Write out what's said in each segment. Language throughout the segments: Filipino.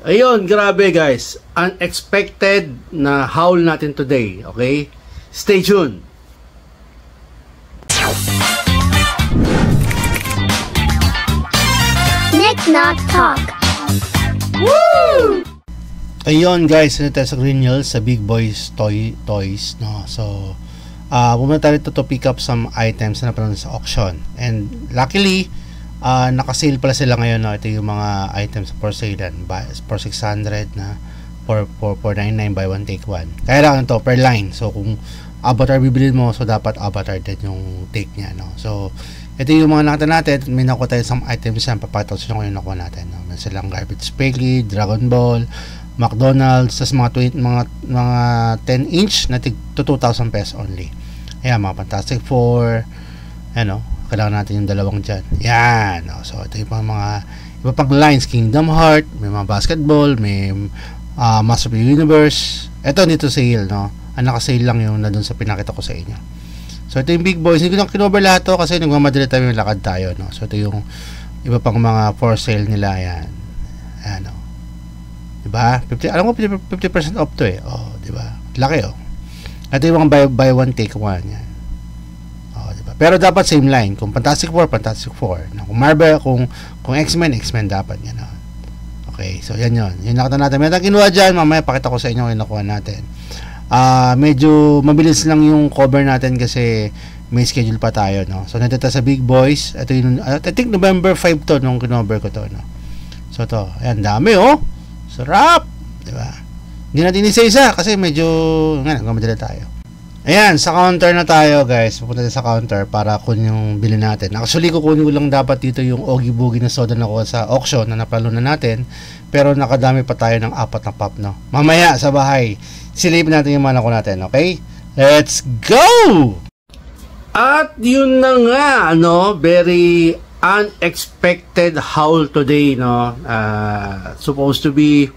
Ayun, grabe guys. Unexpected na haul natin today. Okay? Stay tuned. Nick Knock Talk. Woo! Ayun guys, ito tayo sa Green Hills sa Big Boys Toys, no? So, pumunta tayo to pick up some items na napanood sa auction. And luckily, naka-sale pala sila ngayon, no? Ito yung mga items for sale for 600 na for 499 buy one take one. Kaya lang to per line. So kung avatar bibilin mo, so dapat avatar din yung take niya, no? So ito yung mga nakita natin. May nakuha tayo some items yan. Papakita ko sa inyo yung nakuha natin, no? May silang garbage pail, Dragon Ball, McDonald's, tas mga 10 inch na tig to 2,000 pesos only. Ayan, mga Fantastic Four, ano, kailangan natin yung dalawang dyan. Yan. So, ito yung mga iba pang lines. Kingdom Heart, may mga basketball, may Master of the Universe. Ito dito sale, no? Ang naka-sale lang yung na dun sa pinakita ko sa inyo. So, ito yung Big Boys. Hindi ko lang kinover lahat to kasi nagmamadali tayo yung lakad tayo, no? So, ito yung iba pang mga for sale nila. Yan. Ayan, no? Diba? Alam ko 50% off to eh. Oh, diba? Laki, oh. Ito yung mga buy one take one. Yan. Pero dapat same line. Kung Fantastic Four, Fantastic Four. Kung Marvel, kung X-Men, X-Men dapat. Yan. Okay, so yan yun. Yung nakita natin. May kinuha dyan. Mamaya pakita ko sa inyo yung nakuha natin. Medyo mabilis lang yung cover natin kasi may schedule pa tayo. No? So, nandito sa Big Boys. Ito yung, I think November 5 to nung kinover ko to. No? So, to. Ayan, dami oh. Sarap. Diba? Hindi natin isa-isa kasi medyo nagmamadali tayo. Ayan, sa counter na tayo guys. Pupunta tayo sa counter para kunin yung bili natin. Actually, kukunin ko lang dapat dito yung Oogie Boogie na soda na ko sa auction na napalo na natin. Pero nakadami pa tayo ng 4 na pop, no? Mamaya sa bahay, silipin natin yung mana ko natin, okay? Let's go! At yun na nga, no? Very unexpected haul today, no? Supposed to be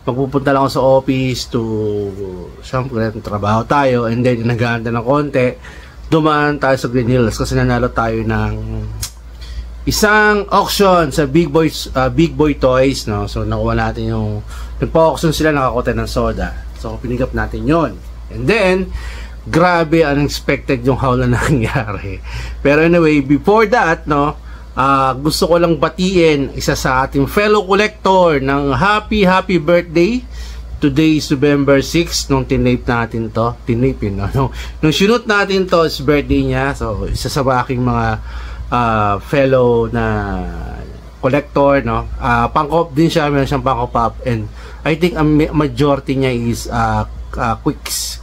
magpupunta lang ako sa office to siyempre trabaho tayo and then nag-aanda ng konti, dumaan tayo sa Green Hills kasi nanalo tayo ng isang auction sa Big Boy Toys, no? So nakuha natin yung nagpa-auction sila, nakakuha ng soda, so pinigap natin yon. And then grabe, unexpected yung haul na nangyari. Pero anyway, before that, no, gusto ko lang batiin isa sa ating fellow collector ng happy birthday. Today is November 6 nung tinape natin to. Nung shoot natin to is birthday niya. So isa sa aking mga fellow na collector, no? Pangkop din siya, meron siyang pangkop up, and I think majority niya is quicks.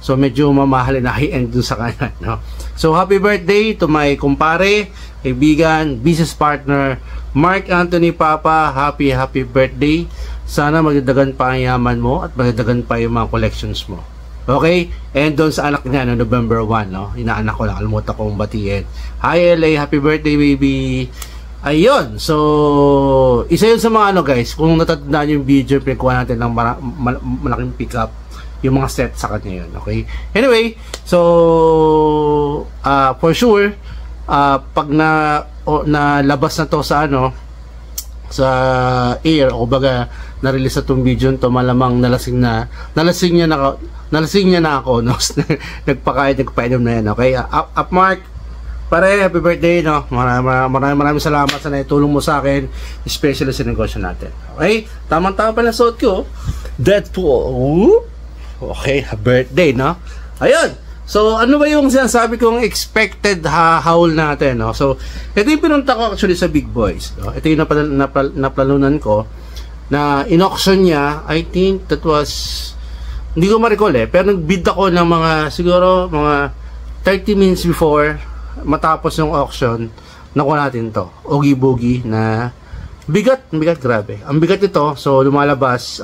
So medyo mamahal na high-end dun sa kanya, no? So happy birthday to my kumpare, kaibigan, business partner, Mark Anthony Papa. Happy birthday. Sana magdadagan pa ang yaman mo at magdadagan pa yung mga collections mo. Okay? And doon sa anak niya, no, November 1, no? Inaanak ko lang, almuta kong batiin. Hi LA, happy birthday baby. Ayun, so isa yun sa mga ano guys, kung natatandaan yung video, pinikuha natin ng malaking pickup yung mga set sa kanya yun, okay? Anyway, so for sure, pag nalabas na to sa ano, sa air, o baga na-release na tong video to, malamang nalasing niya na ako, no? nagpainom na yan, okay? Up Mark, pare, happy birthday, no? Maraming salamat sa naitulong mo sa akin, especially sa negosyo natin, okay? Tamang-tama pa na suot ko, Deadpool. Okay, birthday, no? Ayun. So, ano ba yung sinasabi kong expected haul natin, no? So, ito yung pinunta ko actually sa Big Boys, no? Ito yung naplalunan ko na in-auction niya. I think that was, hindi ko ma-recall pero nag-bid ako ng mga, siguro, mga 30 minutes before matapos yung auction, nakuha natin to. Oogie Boogie na bigat, grabe. Ang bigat ito, so lumalabas,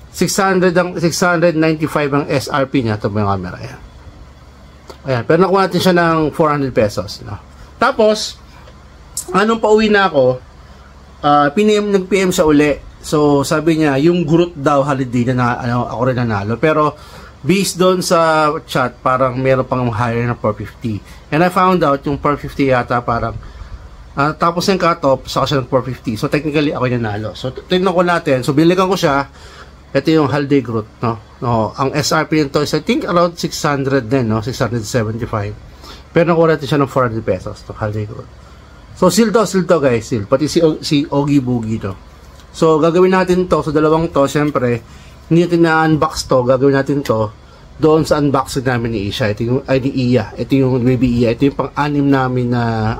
695 ang SRP niya. Ito po yung camera. Ayan. Pero nakuha natin siya ng 400 pesos. No? Tapos, anong pauwi na ako, nag-PM siya uli. So, sabi niya, yung Groot daw holiday na ako rin nanalo. Pero, based doon sa chat, parang meron pang higher na 450. And I found out, yung 450 yata parang Tapos yung cut-off, saka siya ng 450. So, technically, ako yung nanalo. So, tingnan ko natin. So, binilikan ko siya. Ito yung Halde Groot, no? No, ang SRP nito is, I think, around 600 din, no? 675. Pero nakuha natin siya ng 400 pesos, no? Halde Groot. So, seal to, guys. Seal. Pati si Oogie Boogie, no? So, gagawin natin to. So, dalawang to, syempre, hindi natin na-unbox to. Gagawin natin to doon sa unboxing namin ni Isha. Ito yung, ni Iya. Ito yung baby Iya. Ito yung pang-anim namin na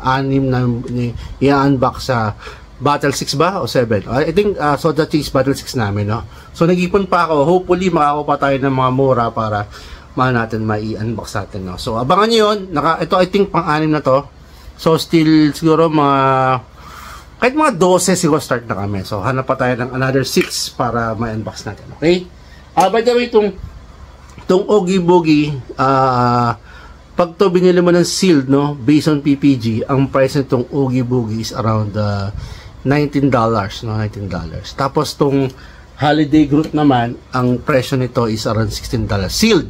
i-unbox sa Battle 6 ba? O 7? I think Soda Cheese Battle 6 namin, no? So, nag-ipon pa ako. Hopefully, makakuha pa tayo ng mga mura para natin mai-unbox natin, no? So, abangan nyo yun. Ito, I think, pang-anim na to. So, still, siguro, kahit mga 12 siguro start na kami. So, hanap pa tayo ng another 6 para ma-unbox natin, okay? By the way, itong Oogie Boogie, pag to binili mo ng sealed, no, based on PPG, ang price nitong Oogie Boogie is around $19, no, $19. Tapos tong Holiday Groot naman, ang presyo nito is around $16. Sealed.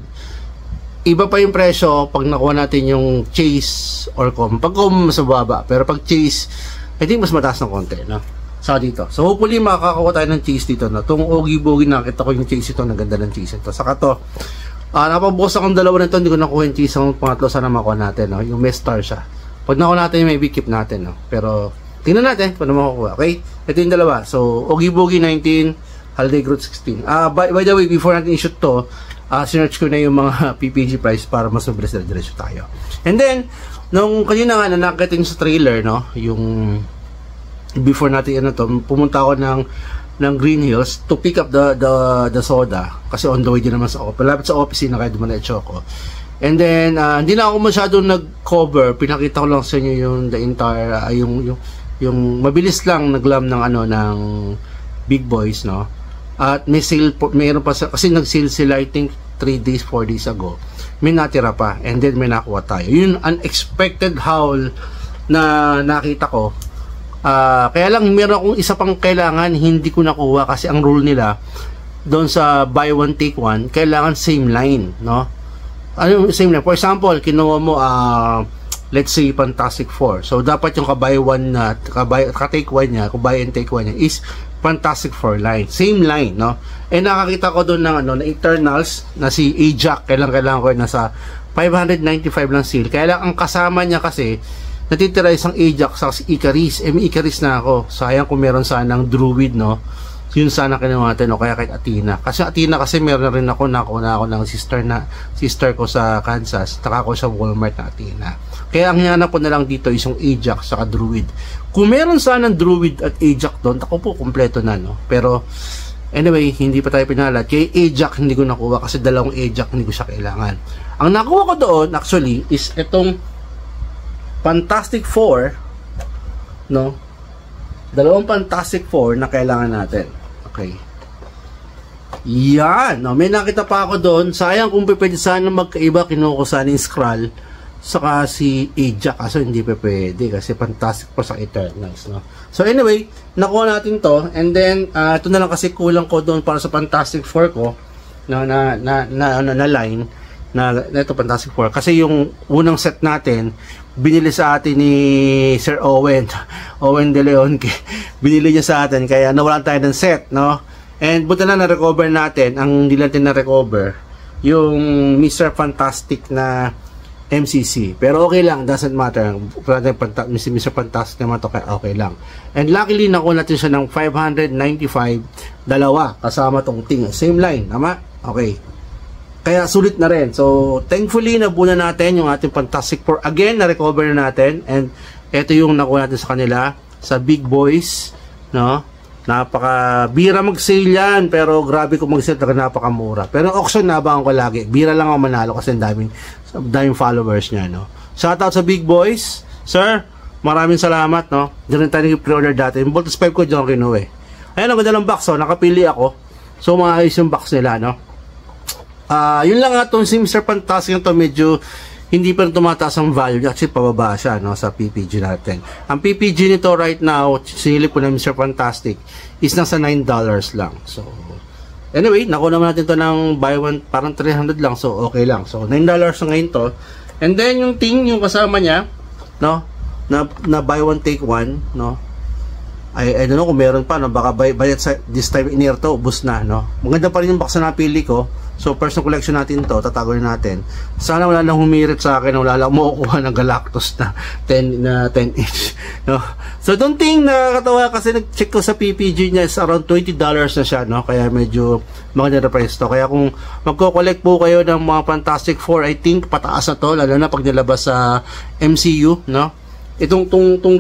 Iba pa yung presyo pag nakuha natin yung Chase or Com. Pag Com, mas mababa. Pero pag Chase, I think mas mataas ng konti, no? Saka dito. So, hopefully, makakakuha tayo ng Chase dito, no? Itong Oogie Boogie, nakita ko yung Chase ito. Naganda ng Chase ito. Saka to, napabukas akong dalawa nito. Hindi ko nakuha yung Chase. Ang pangatlo, sana makuha natin, no? Yung may star siya. Pag nakuha natin, maybe keep natin, no? Pero, tingnan natin kung ano makukuha. Okay? Ito yung dalawa. So, Oogie Boogie 19, Holiday Groot 16. By the way, before natin i-shoot to, sinerch ko na yung mga PPG price para mas mabilis na diretso tayo. And then, nung kanina nga na nakita nyo sa trailer, no, yung before natin pumunta ako ng Green Hills to pick up the soda kasi on the way din naman sa office. Palapit sa office na kaya dumanetso ako. And then, hindi na ako masyadong nag-cover. Pinakita ko lang sa inyo yung the entire, yung mabilis lang naglam ng Big Boys, no. At may sale po, mayroon pa kasi nag-sale sila I think 3 days, 4 days ago. May natira pa and then may nakuha tayo. Yun unexpected haul na nakita ko. Kaya lang meron akong isa pang kailangan hindi ko nakuha kasi ang rule nila doon sa buy one take one kailangan same line, no? Ano same line? For example, kinuha mo let's say Fantastic Four. So dapat yung ka-buy one na ka-take one niya, kung buy and take one niya is Fantastic Four line. Same line, no? Eh nakakita ko doon ng na Eternals na si Ajax. Kailangan ko nasa 595 lang seal. Kaya lang ang kasama niya kasi natitira isang Ajax sa si Icarus. May Icarus na ako. Sayang kung meron sanang Druid, no? Yun sana kinuha natin, o kaya kahit Athena. Kasi Athena kasi meron na rin ako, nakuha ako ng sister ko sa Kansas. Taka ko sa Walmart na Athena. Kaya ang hinanap ko na lang dito is yung Ajax saka Druid. Kung meron sanang Druid at Ajax doon, ako po kompleto na, no? Pero anyway, hindi pa tayo pinalat. Kaya Ajax hindi ko nakuha kasi dalawang Ajax hindi ko siya kailangan. Ang nakuha ko doon actually is itong Fantastic Four, no? Dalawang Fantastic Four na kailangan natin. Okay. Yan. No, may nakita pa ako doon. Sayang kung pwede sana magkaiba, kinuha ko sana yung Skrull saka si Ajax. Kaso hindi pa pwede kasi Fantastic Four sa Eternals, no? So anyway, nakuha natin to. And then, ito na lang kasi kulang ko doon para sa Fantastic Four ko na line na ito Fantastic Four. Kasi yung unang set natin, binili sa atin ni Sir Owen De Leon, binili niya sa atin kaya nawalan tayo ng set, no? And buta na na-recover natin, ang hindi natin na-recover yung Mr. Fantastic na MCC, pero okay lang, doesn't matter. Mr. Fantastic naman to, okay lang. And luckily nakuha natin siya ng 595 dalawa kasama tong ting, same line, tama? Okay, kaya sulit na rin. So, thankfully, nabuna natin yung ating Fantastic Four. Again, na-recover na natin. And, ito yung nakuha natin sa kanila. Sa Big Boys. No? Bira mag-sale yan. Pero, grabe kung mag-sale. Napakamura. Pero, auction nabangan ko lagi. Bira lang ako manalo kasi daming followers niya. No? Shoutout sa Big Boys. Sir, maraming salamat. No? Diyan tayo nag-pre-order dati. Yung Voltus 5 ko dyan kinuha eh. Ayan, ang ganda ng box. So, nakapili ako. So, maayos yung box nila. No? Yun lang nga itong si Mr. Fantastic to, medyo hindi pa rin tumataas ang value niya kasi pababa siya, no, sa PPG natin. Ang PPG nito right now, sinilip ko na Mr. Fantastic, is nasa $9 lang. So, anyway, nakuha naman natin to ng buy one, parang 300 lang. So, okay lang. So, $9 na ngayon to. And then, yung kasama niya, no, na buy one take one, no? I don't know kung meron pa, no? Baka by this time in year to, ubos na, no? Maganda pa rin yung box na napili ko. So, personal collection natin to, tatago natin. Sana wala nang humirit sa akin, wala lang makukuha ng Galactus na 10 inch, no? So, don't think nakakatawa kasi nag-check ko sa PPG niya, is around $20 na siya, no? Kaya medyo maganda na price to. Kaya kung magko-collect po kayo ng mga Fantastic Four, I think pataas na to, lalo na pag nilabas sa MCU, no? Itong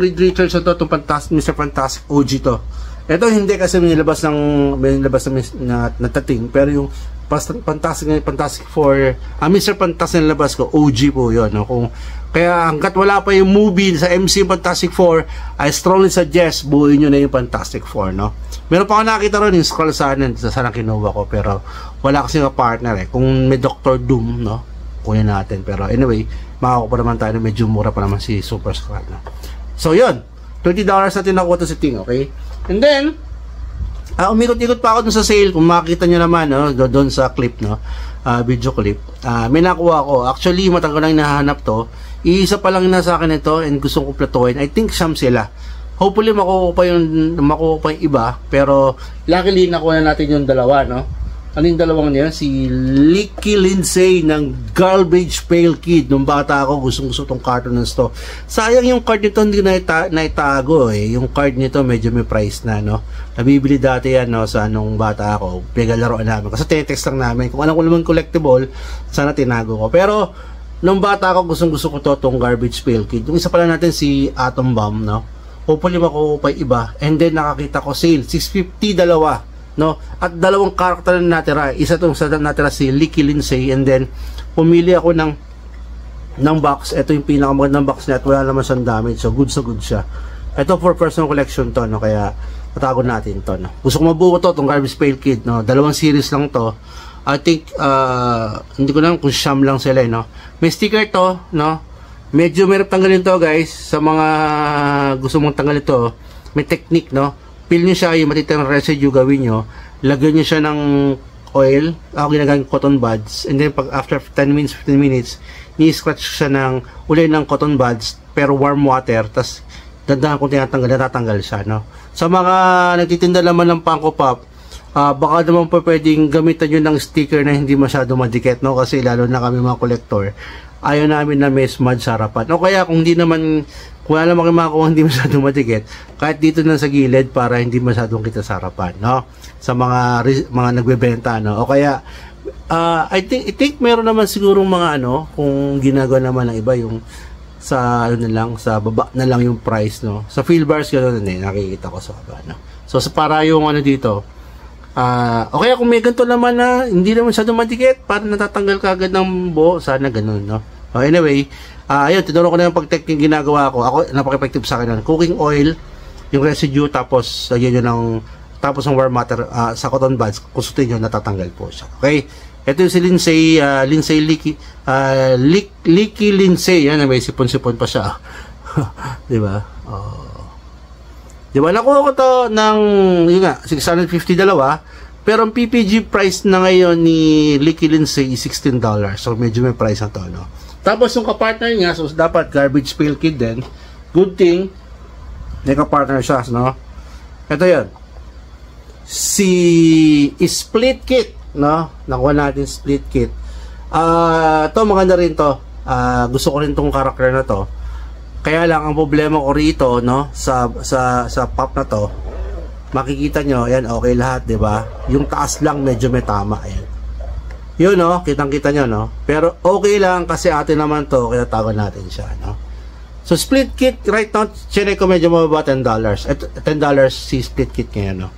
Reed Richards na to, itong Mr. Fantastic OG to. Ito hindi kasi may nilabas na natating, pero yung Fantastic Four, Mr. Fantastic na labas ko, OG po yun, no? Kaya hanggat wala pa yung movie sa MC Fantastic Four, I strongly suggest buuin nyo na yung Fantastic Four, no? Meron pa ako nakita ron yung scroll sana kinuha ko, pero wala kasi nga partner kung may Dr. Doom, no? Kunin natin, pero anyway, makakuha pa naman tayo, medyo mura pa naman si Super Scrap, no? So yun, $20 natin nakuha to si Ting, okay? And then umikot-ikot pa ako dun sa sale. Kung makikita nyo naman, no, doon sa clip, no, video clip, may nakuha ako. Actually, matagal lang hinahanap to. Iisa pa lang na sa akin ito and gusto ko platuhin. I think siyam sila. Hopefully makukuha pa yung iba, pero luckily nakuha na natin yung dalawa, no. Ano yung dalawang niya? Si Licky Lindsay ng Garbage Pail Kid. Nung bata ako, gusto tong cartoon ng to. Sayang yung card nito hindi naitago eh. Yung card nito medyo may price na, no. Nabibili dati yan, no, sa nung bata ako. Pinagalaroan namin. Kasi text lang namin. Kung alam ko naman collectible, sana tinago ko. Pero nung bata ako, gusto ko tong Garbage Pail Kid. Yung isa pala natin si Atom Bomb, no. Hopefully makukuha pa iba. And then nakakita ko sale. $650 dalawa. No, at dalawang karakter na natira. Isa tong sa natira si Licky Lindsay, and then pumili ako ng box. Ito yung pinakamagandang box niya at wala naman siyang damage. So good siya. Ito for personal collection to, no, kaya tatago natin to, no. Gusto ko mabuo to, tong Garbage Pail Kid, no. Dalawang series lang to. I think hindi ko lang kung siyam lang sila, no. May sticker to, no. Medyo mahirap tanggalin to, guys. Sa mga gusto mong tanggalin to, may technique, no. Peel nyo siya, yung matitirang residue gawin nyo, lagyan nyo siya ng oil. Ako ginagamit cotton buds, and then pag after 10 minutes, 15 minutes, ni-scratch siya uli ng cotton buds, pero warm water, tas dandahan kung natatanggal siya, no. Sa mga nagtitinda naman ng Funko Pop, baka naman po pwedeng gamitan nyo ng sticker na hindi masyado madikit, no, kasi lalo na kami mga collector, ayaw namin na may smudge sa harapan. O kaya kung wala naman kayo makakuha hindi masyadong madikit, kahit dito na sa gilid para hindi masyadong kita sa harapan, no, sa mga nagbebenta, no. O kaya I think meron naman sigurong mga kung ginagawa naman ng iba yung sa sa baba na lang yung price, no. Sa field bars ganoon nakikita ko sa baba, no. So para yung dito, o kaya kung may ganito naman na hindi naman masyadong madikit, para natatanggal ka agad ng buo, sana ganun, no. Anyway, ayun, tinuro ko na yung pag-technique ginagawa ko. Ako, napaka-effective sa akin. Cooking oil, yung residue, tapos lagyan nyo ng warm water sa cotton buds. Kusutin nyo, natatanggal po siya. Okay? Ito yung si Lindsay Licky Lindsay. Yan, may sipon-sipon pa siya. Diba? Diba? Nakuha ko to ng, yun nga, $650 dalawa. Pero ang PPG price na ngayon ni Licky Lindsay is $16. So, medyo may price na to, no? Tapos yung kapartner niya, so dapat Garbage Pail Kid din. Good thing, may kapartner siya, no? Ito yun. Si Split Kit, no? Nakuha natin Split Kit. Ito, maganda rin to. Gusto ko rin tong karakter na to. Kaya lang, ang problema ko rito, no? Sa pop na to, makikita nyo, yan, okay lahat, diba? Yung taas lang, medyo may tama, ayan. Yun, no? Kitang-kita nyo, no? Pero okay lang kasi atin naman to, kaya tago natin siya, no? So, Split Kit, right now, chinek ko medyo mababa $10. $10 si Split Kit ngayon, no?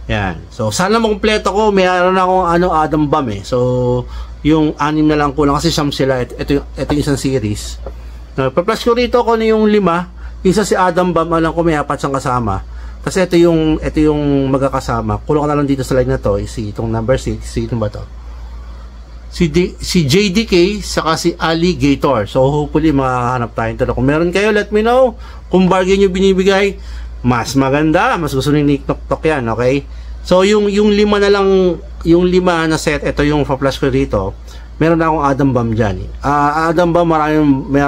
Yan. So, sana makumpleto ko. Mayroon akong Adam Bomb, eh. So, yung 6 na lang kulang kasi siyam sila. Ito yung isang series. No, pa-plus ko rito ko na yung 5. Isa si Adam Bomb, alam ko may 4 siyang kasama. Kasi ito yung magkakasama. Kulang ko na lang dito sa line na to. Itong number 6. Ito ba to? Si JDK saka si Alligator. So hopefully makakahanap tayo nito. Kung meron kayo, let me know. Kung bargain nyo binibigay, mas maganda. Mas gusto nyo niknok-tok yan, okay? So yung 5 na lang, yung 5 na set, ito yung pa-plus ko dito. meron na akong Adam Bomb dyan. Adam Bomb,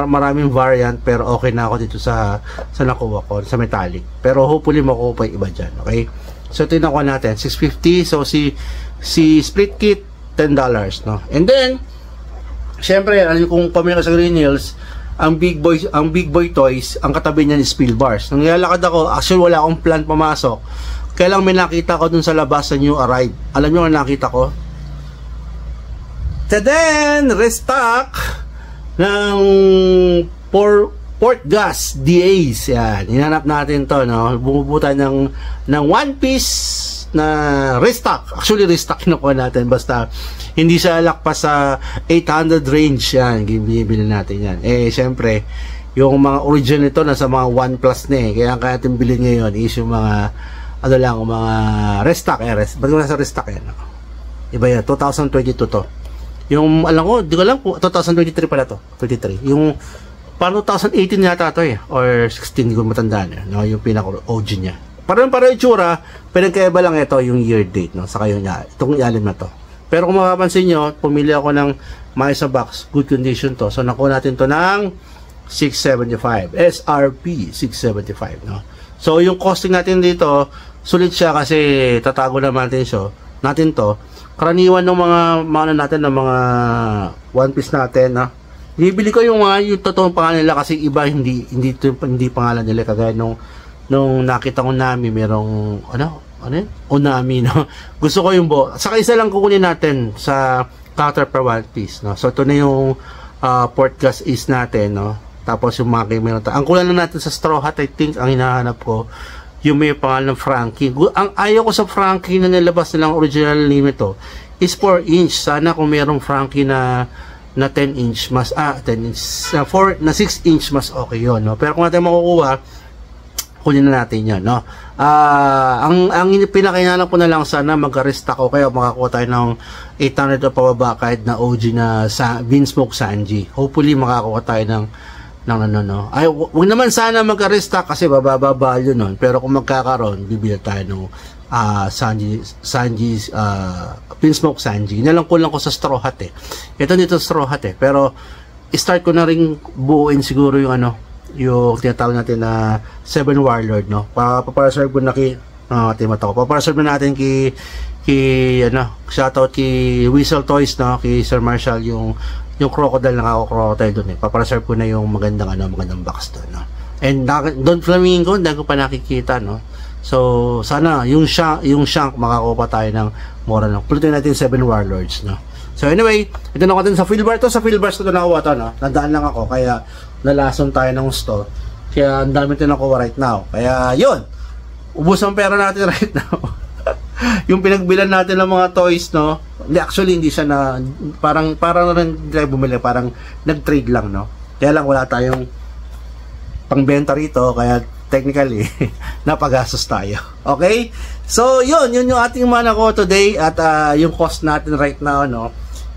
maraming variant, pero okay na ako dito sa nakuha ko, sa metallic. Pero hopefully makuha pa yung iba dyan, okay? So ito yung nakuha natin, $650. So si split kit, $10, no? And then, syempre, kung pamilya sa Green Hills, ang big boy toys, ang katabi niyan is Spill Bars. Nang nilalakad ako, actually wala akong plan pumasok. Kaya lang may nakita ko dun sa labas sa New Arrive. Alam nyo ang nakita ko? Tadan! Restock ng Port Gas DAs. Yan. Hinanap natin to, no? Bumubutan ng one piece na restock. Actually, restock kinukuha natin. Basta, hindi siya lakpas sa 800 range. Yan. Bibili natin yan. Eh, syempre, yung mga original nito, nasa mga 1 plus na eh. Kaya natin bilhin ngayon is yung mga, ano lang, mga restock. Ba't ko nasa restock yan? Iba yan. 2022 to. Yung, alam ko, di ko alam, 2023 pala to. 23. Yung, parang 2018 yata to eh. Or 16, di ko matandaan eh. No? Yung pinaka-OG niya. Parang yung tsura, pinagkaiba lang ito yung year date, no? Saka yung itong ilalim na to. Pero kung makapansin nyo, pumili ako ng Mesa box, good condition to. So, nakuha natin to ng $675. SRP, $675, no? So, yung costing natin dito, sulit siya kasi tatago naman natin to. Karaniwan ng mga natin, ng mga one piece natin, na bibili ko yung totoong pangalan nila kasi iba hindi pangalan nila, kagaya nung nakita ko Nami, merong Onami, no? Gusto ko yung saka isa lang kukunin natin sa counter per one piece, no? So ito na yung Port Gas is natin, no? Tapos yung mga meron ang kulang na natin sa Straw Hat, I think ang hinahanap ko yung may pangalan ng Frankie. Ang ayaw ko sa Frankie na nilabas nilang original name ito is 4 inch. Sana kung mayroong Frankie na 10 inch mas 10 inch na 6 inch mas okay yon, no? Pero kung natin makukuha, kunin na natin yan, no? Ang pinakainanap ko na lang, sana magka-restock ko kaya makakuha tayo ng 800 o pababa kahit na OG na Vinsmoke Sanji. Hopefully makakuha tayo ng ay, wag naman sana magka-restock kasi bababa value nun. Pero kung magkakaroon, bibili tayo ng Sanji's Vinsmoke Sanji. Nalang ko sa Straw Hat eh. Ito dito Straw Hat eh. Pero start ko na rin buuin siguro yung yung tinatawag natin na 7 Warlord, no? Papaserve ko na papaserve na natin kay shoutout kay Whistle Toys, no? Kay Sir Marshall yung crocodile, crocodile doon eh. Papaserve ko na yung magandang box doon, no? And Don Flamingo, hindi ko pa nakikita, no? So sana yung shank makakuha pa tayo ng mura, no? Pulutin natin 7 Warlords, no? So anyway, ito na ko din sa Field Bar to. Sa Field Bars ko ito nakuha to, no? Nadaan lang ako, kaya nalason tayo ng gusto. Kaya ang dami ito nakuha right now. Kaya yun, ubos ang pera natin right now. Yung pinagbilan natin ng mga toys, no? Actually, hindi siya na, parang rin tayo bumili, parang nag-trade lang, no? Kaya lang wala tayong pangbenta rito, kaya technically, napagastos tayo. Okay? So, yun yung ating mana ko today, at yung cost natin right now, no?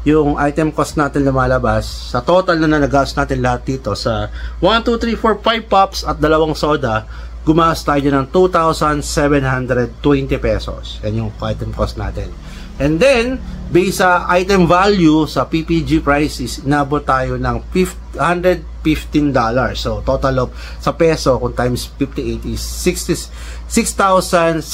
Yung item cost natin lumalabas sa total na nagastos natin lahat dito sa 1, 2, 3, 4, 5 pops at 2 soda, gumastos tayo ng 2,720 pesos. Yan yung item cost natin. And then, based sa item value sa PPG prices, inabot tayo ng $115. So, total of sa peso, kung times 58 is 6,670.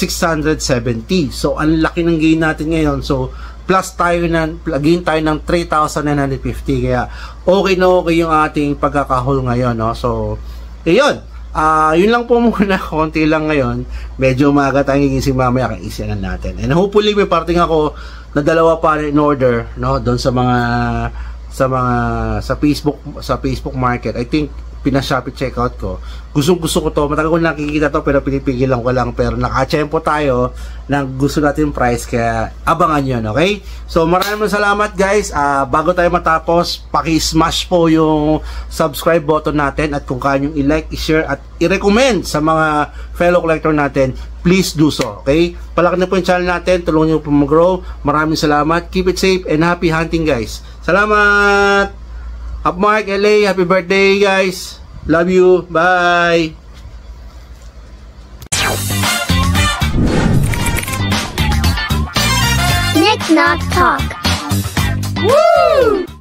So, ang laki ng gain natin ngayon. So, plus gain tayo ng 3,950. Kaya, okay na okay yung ating pagkakahol ngayon, no? So, yun. Yun lang po muna, konti lang ngayon. Medyo maaga tayong gigising mamaya, kang isianan natin. And hopefully may parting ako na 2 pa in order, no, doon sa Facebook Market. I think pina-Shopee checkout ko. Gusto ko to. Matagal ko nakikita to pero pinipigilan ko lang. Pero naka-tempo tayo ng gusto natin price. Kaya abangan nyo, okay? So maraming salamat guys. Bago tayo matapos, paki-smash po yung subscribe button natin. At kung kaya nyo i-like, i-share at i-recommend sa mga fellow collector natin, please do so, okay? Palaki na po yung channel natin. Tulungan nyo po mag-grow. Maraming salamat. Keep it safe and happy hunting guys. Salamat! Up Mark, LA, happy birthday guys. Love you. Bye. Nick Knock Talk. Woo!